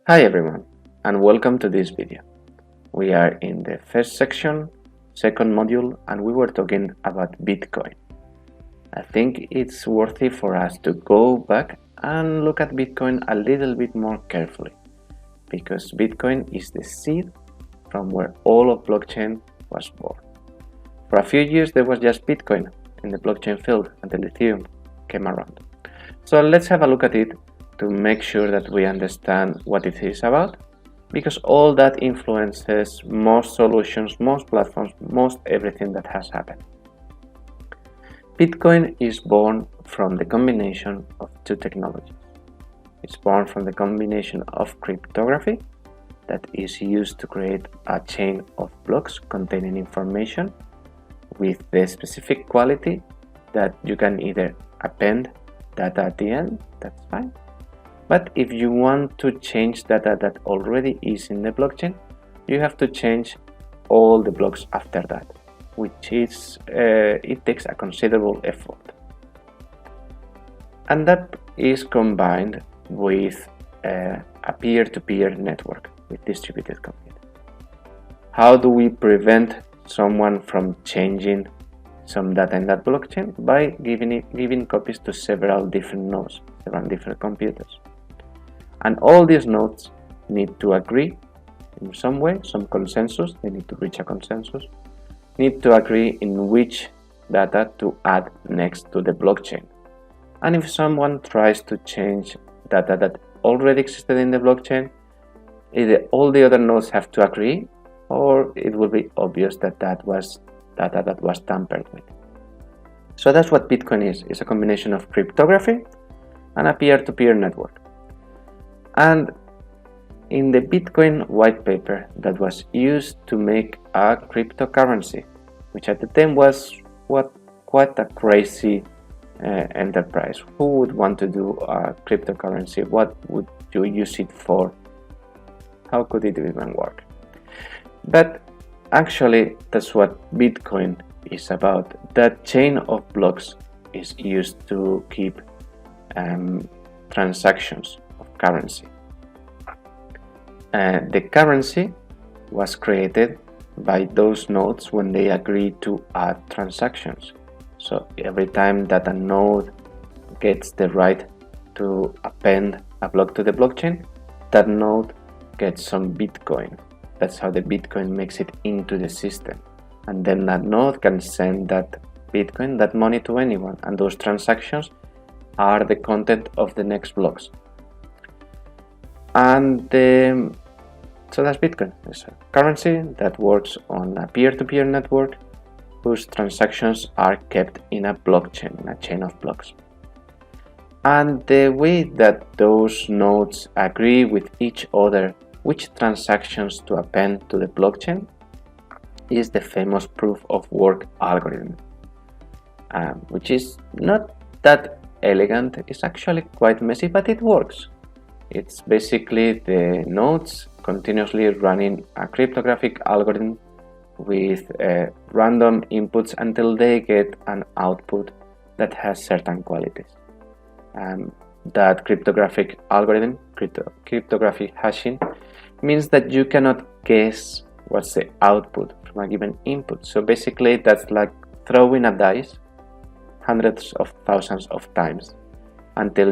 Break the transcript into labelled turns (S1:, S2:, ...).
S1: Hi everyone, and welcome to this video. We are in the first section, second module, and we were talking about Bitcoin. I think it's worthy for us to go back and look at Bitcoin a little bit more carefully, because Bitcoin is the seed from where all of blockchain was born. For a few years there was just Bitcoin in the blockchain field until Ethereum came around. So let's have a look at it to make sure that we understand what it is about, because all that influences most solutions, most platforms, most everything that has happened. Bitcoin is born from the combination of two technologies. It's born from the combination of cryptography that is used to create a chain of blocks containing information with the specific quality that you can either append data at the end, that's fine. But if you want to change data that already is in the blockchain, you have to change all the blocks after that, which is it takes a considerable effort. And that is combined with a peer-to-peer network with distributed computing. How do we prevent someone from changing some data in that blockchain? By giving copies to several different nodes, several different computers. And all these nodes need to agree in some way, some consensus, they need to reach a consensus, need to agree in which data to add next to the blockchain. And if someone tries to change data that already existed in the blockchain, either all the other nodes have to agree, or it will be obvious that that was data that was tampered with. So that's what Bitcoin is. It's a combination of cryptography and a peer-to-peer network. And in the Bitcoin white paper that was used to make a cryptocurrency, which at the time was quite a crazy enterprise. Who would want to do a cryptocurrency? What would you use it for? How could it even work? But actually, that's what Bitcoin is about. That chain of blocks is used to keep transactions of currency. The currency was created by those nodes when they agree to add transactions. So every time that a node gets the right to append a block to the blockchain, that node gets some Bitcoin. That's how the Bitcoin makes it into the system. And then that node can send that Bitcoin, that money, to anyone. And those transactions are the content of the next blocks. And so that's Bitcoin. It's a currency that works on a peer-to-peer network whose transactions are kept in a blockchain, in a chain of blocks. And the way that those nodes agree with each other which transactions to append to the blockchain is the famous proof of work algorithm, which is not that elegant. It's actually quite messy, but it works. It's basically the nodes continuously running a cryptographic algorithm with random inputs until they get an output that has certain qualities. That cryptographic algorithm, cryptographic hashing, means that you cannot guess what's the output from a given input. So basically that's like throwing a dice hundreds of thousands of times until